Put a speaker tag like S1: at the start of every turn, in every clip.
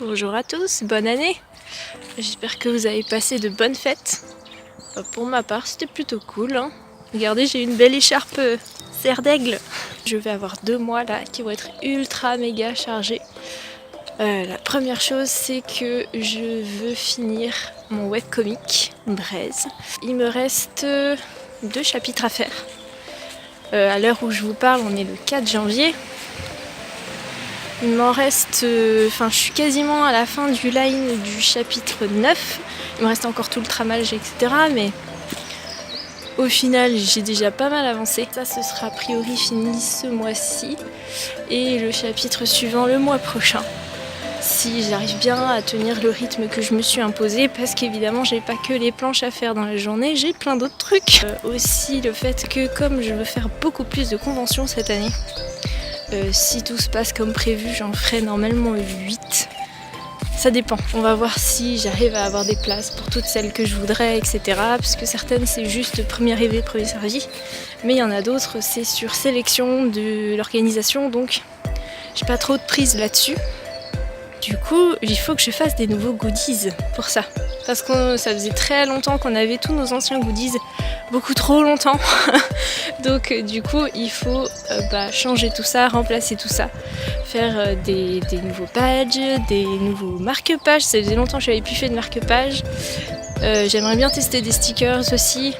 S1: Bonjour à tous, bonne année. J'espère que vous avez passé de bonnes fêtes. Pour ma part, c'était plutôt cool. Regardez, j'ai une belle écharpe serre d'aigle. Je vais avoir 2 mois là qui vont être ultra méga chargés. La première chose, c'est que je veux finir mon webcomic Braise. Il me reste 2 chapitres à faire. À l'heure où je vous parle, on est le 4 janvier. Il m'en reste... je suis quasiment à la fin du line du chapitre 9. Il me reste encore tout le tramage, etc. Mais au final, j'ai déjà pas mal avancé. Ça, ce sera a priori fini ce mois-ci. Et le chapitre suivant le mois prochain. Si j'arrive bien à tenir le rythme que je me suis imposé, parce qu'évidemment j'ai pas que les planches à faire dans la journée, j'ai plein d'autres trucs. Aussi le fait que comme je veux faire beaucoup plus de conventions cette année, si tout se passe comme prévu, j'en ferai normalement 8. Ça dépend, on va voir si j'arrive à avoir des places pour toutes celles que je voudrais, etc. Parce que certaines c'est juste premier arrivé, premier servi. Mais il y en a d'autres, c'est sur sélection de l'organisation, donc j'ai pas trop de prise là-dessus. Du coup, il faut que je fasse des nouveaux goodies pour ça. Parce que ça faisait très longtemps qu'on avait tous nos anciens goodies, beaucoup trop longtemps. Donc du coup, il faut changer tout ça, remplacer tout ça. Faire des nouveaux badges, des nouveaux marque-pages. Ça faisait longtemps que je n'avais plus fait de marque-pages. J'aimerais bien tester des stickers aussi.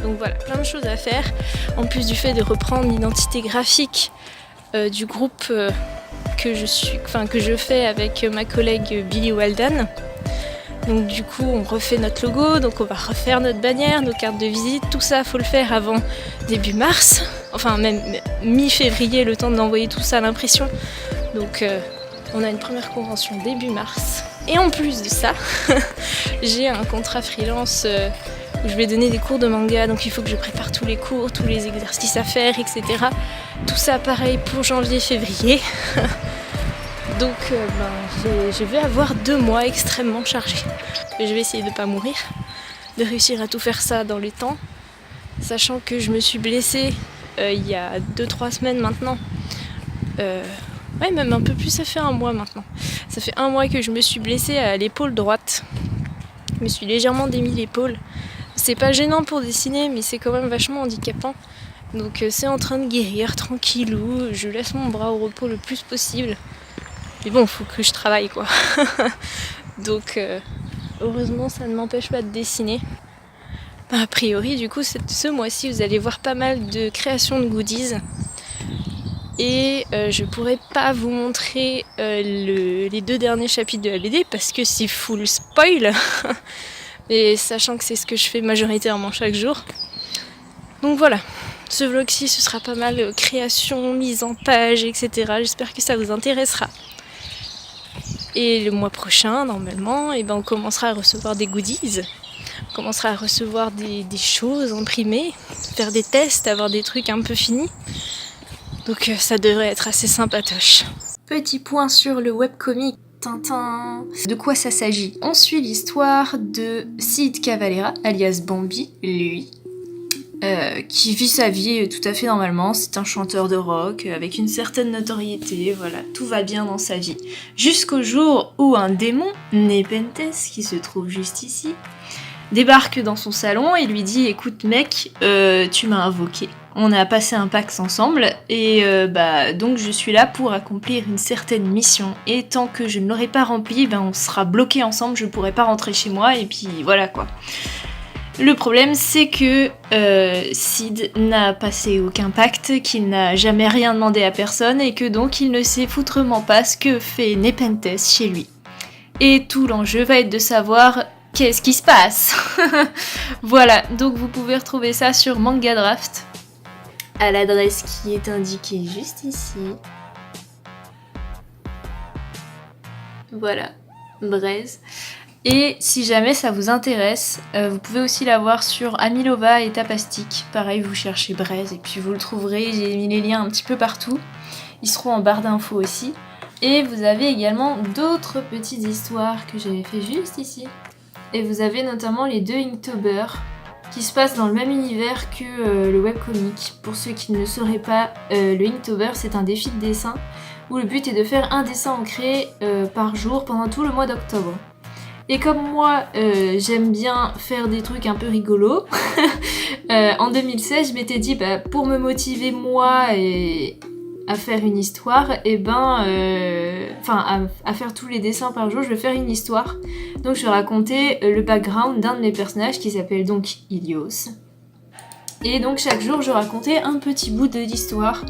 S1: Donc voilà, plein de choses à faire. En plus du fait de reprendre l'identité graphique du groupe... que je fais avec ma collègue Billy Walden. Donc du coup on refait notre logo, donc on va refaire notre bannière, nos cartes de visite, tout ça faut le faire avant début mars, enfin même mi-février, le temps d'envoyer tout ça à l'impression. Donc on a une première convention début mars. Et en plus de ça, j'ai un contrat freelance où je vais donner des cours de manga, donc il faut que je prépare tous les cours, tous les exercices à faire, etc. Tout ça pareil pour janvier-février. Donc je vais avoir 2 mois extrêmement chargés. Mais je vais essayer de ne pas mourir, de réussir à tout faire ça dans les temps, sachant que je me suis blessée il y a 2-3 semaines maintenant. Ouais, même un peu plus, ça fait 1 mois maintenant. Ça fait 1 mois que je me suis blessée à l'épaule droite. Je me suis légèrement démis l'épaule. C'est pas gênant pour dessiner, mais c'est quand même vachement handicapant. Donc c'est en train de guérir, tranquillou. Je laisse mon bras au repos le plus possible. Mais bon, faut que je travaille quoi. Donc heureusement ça ne m'empêche pas de dessiner. A priori du coup ce mois-ci vous allez voir pas mal de créations de goodies. Et je pourrais pas vous montrer les 2 derniers chapitres de la BD parce que c'est full spoil. Et sachant que c'est ce que je fais majoritairement chaque jour. Donc voilà, ce vlog-ci ce sera pas mal création, mise en page, etc. J'espère que ça vous intéressera. Et le mois prochain, normalement, on commencera à recevoir des goodies. On commencera à recevoir des choses imprimées, faire des tests, avoir des trucs un peu finis. Donc ça devrait être assez sympatoche. Petit point sur le webcomic Tintin. De quoi ça s'agit? On suit l'histoire de Sid Cavalera, alias Bambi, lui. Qui vit sa vie tout à fait normalement, c'est un chanteur de rock avec une certaine notoriété, voilà, tout va bien dans sa vie. Jusqu'au jour où un démon, Nepenthes, qui se trouve juste ici, débarque dans son salon et lui dit « Écoute mec, tu m'as invoqué, on a passé un pacte ensemble et donc je suis là pour accomplir une certaine mission et tant que je ne l'aurai pas remplie, on sera bloqués ensemble, je pourrai pas rentrer chez moi et puis voilà quoi. » Le problème, c'est que Sid n'a passé aucun pacte, qu'il n'a jamais rien demandé à personne et que donc il ne sait foutrement pas ce que fait Nepenthes chez lui. Et tout l'enjeu va être de savoir qu'est-ce qui se passe. Voilà, donc vous pouvez retrouver ça sur Manga Draft à l'adresse qui est indiquée juste ici. Voilà, Braise. Et si jamais ça vous intéresse, vous pouvez aussi la voir sur Amilova et Tapastic. Pareil, vous cherchez Braise et puis vous le trouverez. J'ai mis les liens un petit peu partout. Ils seront en barre d'infos aussi. Et vous avez également d'autres petites histoires que j'avais fait juste ici. Et vous avez notamment les 2 Inktober qui se passent dans le même univers que le webcomic. Pour ceux qui ne le sauraient pas, le Inktober c'est un défi de dessin où le but est de faire un dessin ancré par jour pendant tout le mois d'octobre. Et comme moi, j'aime bien faire des trucs un peu rigolos, en 2016, je m'étais dit, pour me motiver moi à faire une histoire, à faire tous les dessins par jour, je vais faire une histoire. Donc je vais raconter le background d'un de mes personnages qui s'appelle donc Ilios. Et donc chaque jour, je racontais un petit bout de l'histoire.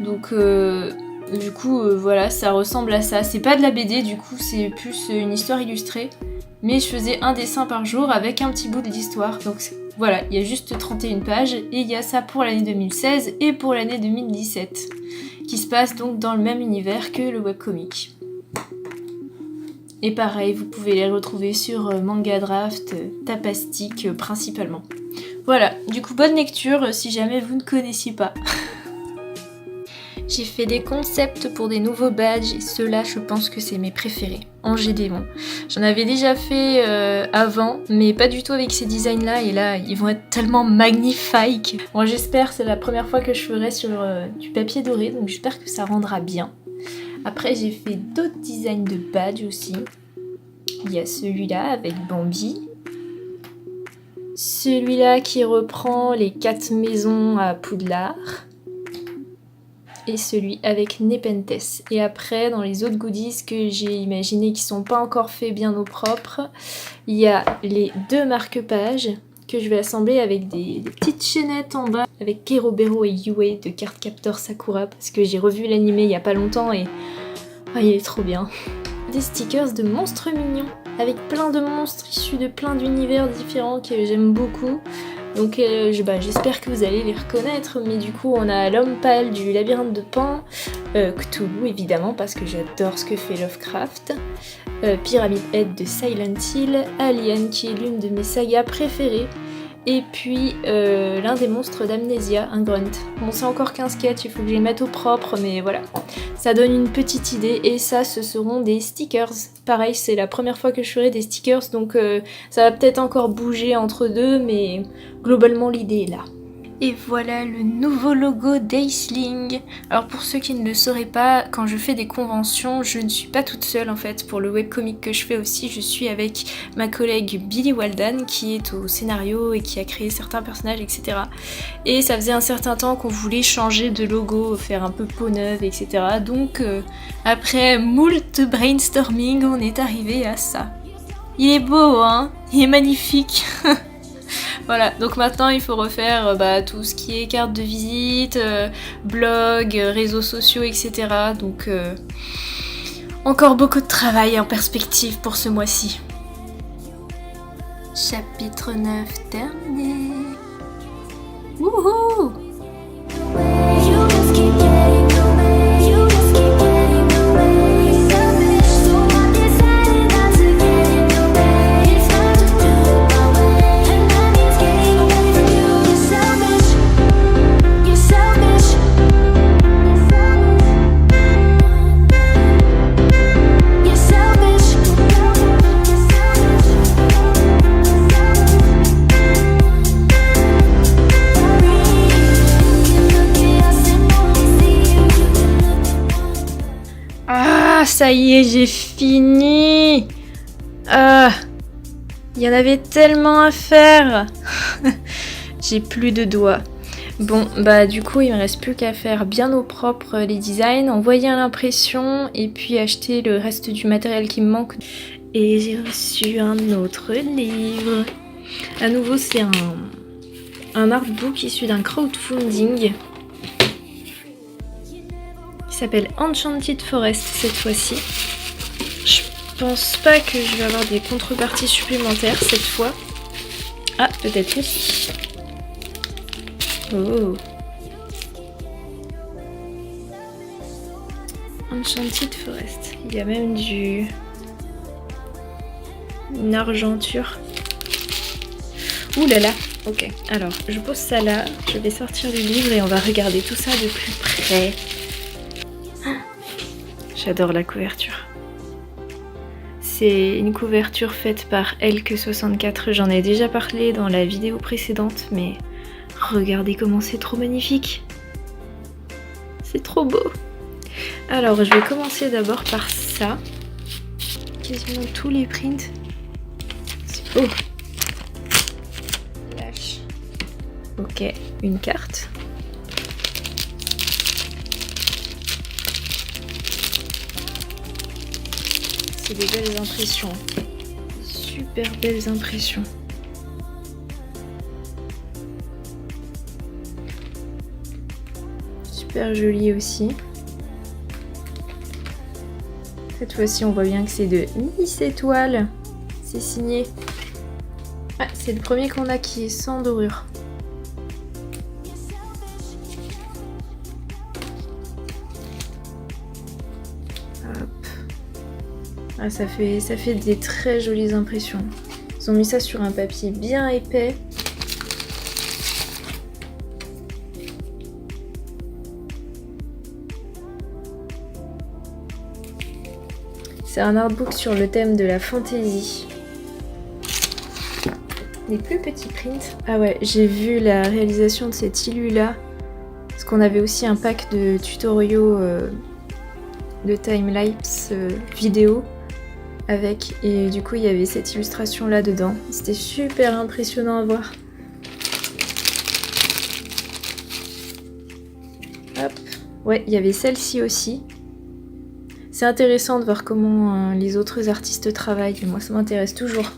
S1: Donc du coup, voilà, ça ressemble à ça. C'est pas de la BD, du coup, c'est plus une histoire illustrée. Mais je faisais un dessin par jour avec un petit bout de l'histoire. Donc voilà, il y a juste 31 pages. Et il y a ça pour l'année 2016 et pour l'année 2017. Qui se passe donc dans le même univers que le webcomic. Et pareil, vous pouvez les retrouver sur Mangadraft, Tapastic principalement. Voilà, du coup, bonne lecture si jamais vous ne connaissiez pas. J'ai fait des concepts pour des nouveaux badges et ceux-là, je pense que c'est mes préférés. Angers Démon. J'en avais déjà fait avant, mais pas du tout avec ces designs-là. Et là, ils vont être tellement magnifiques. Bon, j'espère, c'est la première fois que je ferai sur du papier doré, donc j'espère que ça rendra bien. Après, j'ai fait d'autres designs de badges aussi. Il y a celui-là avec Bambi. Celui-là qui reprend les 4 maisons à Poudlard. Et celui avec Nepenthes. Et après, dans les autres goodies que j'ai imaginé qui sont pas encore faits bien au propre, il y a les 2 marque-pages que je vais assembler avec des petites chaînettes en bas avec Kerobero et Yue de Cardcaptor Sakura parce que j'ai revu l'animé il y a pas longtemps et il est trop bien. Des stickers de monstres mignons avec plein de monstres issus de plein d'univers différents que j'aime beaucoup. Donc j'espère que vous allez les reconnaître, mais du coup on a l'homme pâle du labyrinthe de Pan, Cthulhu évidemment parce que j'adore ce que fait Lovecraft, Pyramid Head de Silent Hill, Alien qui est l'une de mes sagas préférées, et puis l'un des monstres d'Amnesia, un grunt. Bon c'est encore qu'un sketch, il faut que je les mette au propre, mais voilà. Ça donne une petite idée, et ça ce seront des stickers. Pareil, c'est la première fois que je ferai des stickers, donc ça va peut-être encore bouger entre deux, mais globalement l'idée est là. Et voilà le nouveau logo d'Aisling. Alors pour ceux qui ne le sauraient pas, quand je fais des conventions, je ne suis pas toute seule en fait. Pour le webcomic que je fais aussi, je suis avec ma collègue Billy Walden qui est au scénario et qui a créé certains personnages, etc. Et ça faisait un certain temps qu'on voulait changer de logo, faire un peu peau neuve, etc. Donc après moult brainstorming, on est arrivé à ça. Il est beau, hein? Il est magnifique. Voilà, donc maintenant il faut refaire tout ce qui est carte de visite, blog, réseaux sociaux, etc. Donc encore beaucoup de travail en perspective pour ce mois-ci. Chapitre 9 terminé. Wouhou! Ça y est, j'ai fini. Il y en avait tellement à faire. J'ai plus de doigts. Bon, du coup, il me reste plus qu'à faire bien au propre les designs, envoyer à l'impression et puis acheter le reste du matériel qui me manque. Et j'ai reçu un autre livre. À nouveau, c'est un artbook issu d'un crowdfunding. Qui s'appelle Enchanted Forest cette fois-ci. Je pense pas que je vais avoir des contreparties supplémentaires cette fois. Ah, peut-être aussi. Oh. Enchanted Forest. Il y a même une argenture. Ouh là là. Ok, alors je pose ça là. Je vais sortir le livre et on va regarder tout ça de plus près. J'adore la couverture. C'est une couverture faite par Elke64. J'en ai déjà parlé dans la vidéo précédente, mais regardez comment c'est trop magnifique. C'est trop beau. Alors, je vais commencer d'abord par ça. Quasiment tous les prints. C'est beau. Lâche. Ok, une carte. C'est des belles impressions. Super belles impressions. Super joli aussi. Cette fois-ci, on voit bien que c'est de Miss Étoile. C'est signé. Ah, c'est le premier qu'on a qui est sans dorure. Hop. Ah, ça fait des très jolies impressions. Ils ont mis ça sur un papier bien épais. C'est un artbook sur le thème de la fantaisie. Les plus petits prints. Ah ouais, j'ai vu la réalisation de cette illu-là. Parce qu'on avait aussi un pack de tutoriaux de timelapse vidéo avec. Et du coup, il y avait cette illustration là dedans. C'était super impressionnant à voir. Hop. Ouais, il y avait celle-ci aussi. C'est intéressant de voir comment les autres artistes travaillent. Moi, ça m'intéresse toujours.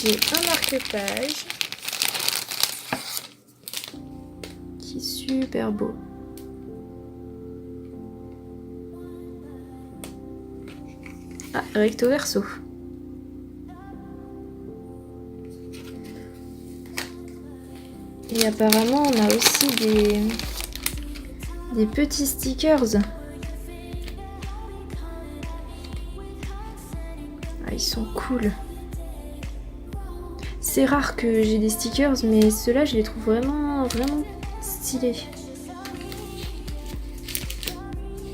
S1: J'ai un marque-page qui est super beau. Ah, recto verso. Et apparemment, on a aussi des petits stickers. Ah, ils sont cool. C'est rare que j'ai des stickers, mais ceux-là, je les trouve vraiment stylés.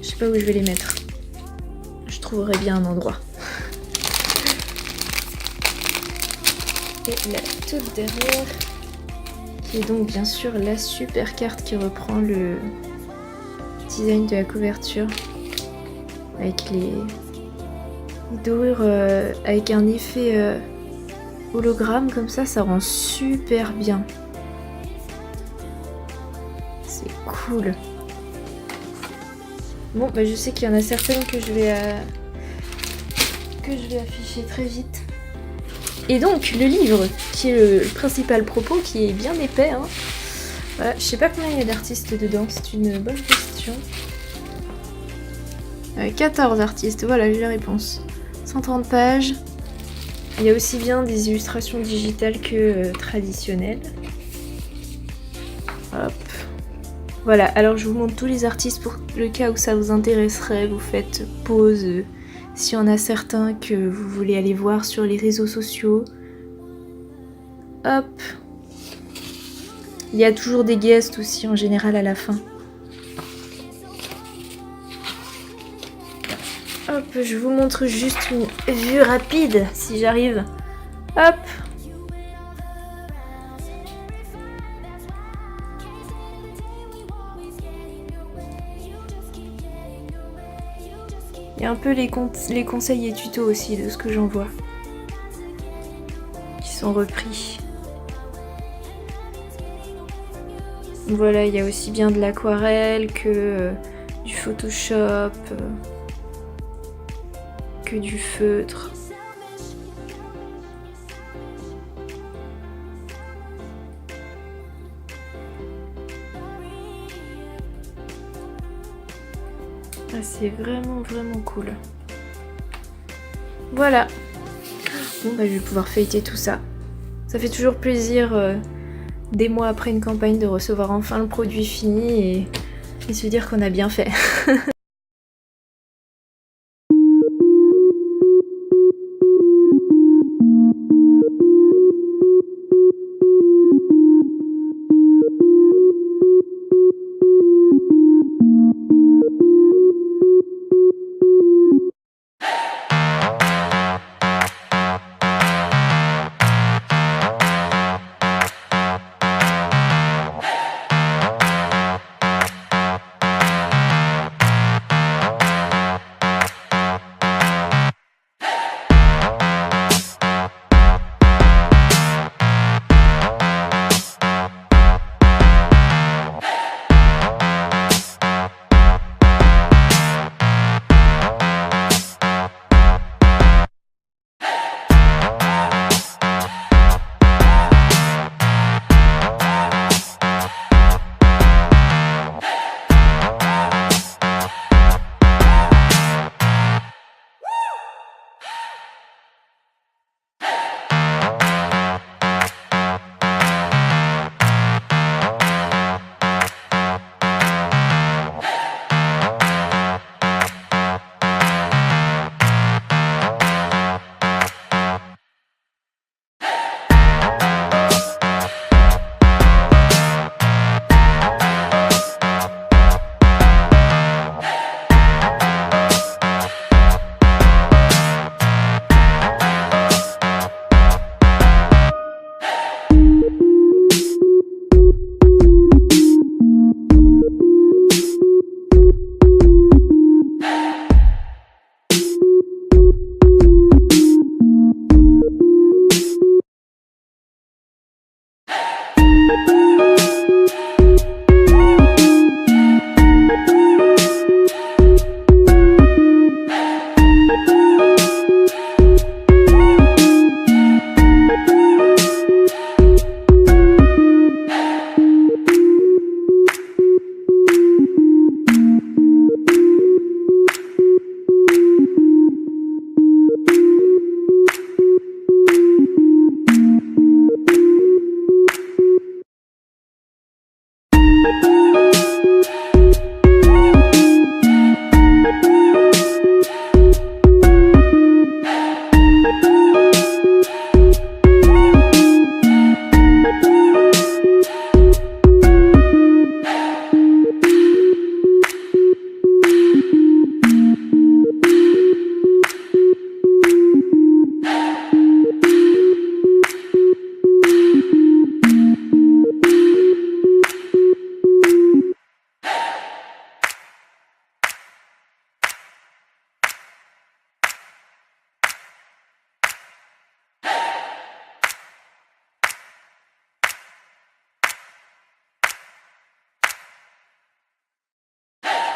S1: Je sais pas où je vais les mettre. Je trouverai bien un endroit. Et la toute dernière, qui est donc bien sûr la super carte qui reprend le design de la couverture. Avec les dorures avec un effet hologramme comme ça rend super bien. C'est cool. Bon, bah je sais qu'il y en a certaines que je vais afficher très vite. Et donc le livre, qui est le principal propos, qui est bien épais. Hein. Voilà, je sais pas combien il y a d'artistes dedans, c'est une bonne question. 14 artistes, voilà, j'ai la réponse. 130 pages. Il y a aussi bien des illustrations digitales que traditionnelles. Hop. Voilà, alors je vous montre tous les artistes pour le cas où ça vous intéresserait. Vous faites pause s'il y en a certains que vous voulez aller voir sur les réseaux sociaux. Hop. Il y a toujours des guests aussi en général à la fin. Hop, je vous montre juste une vue rapide, si j'arrive. Hop. Il y a un peu les conseils et tutos aussi de ce que j'en vois. Qui sont repris. Voilà, il y a aussi bien de l'aquarelle que du Photoshop. Que du feutre. Ah, c'est vraiment cool. Voilà. Bon, bah, je vais pouvoir feuilleter tout ça. Ça fait toujours plaisir des mois après une campagne de recevoir enfin le produit fini et se dire qu'on a bien fait.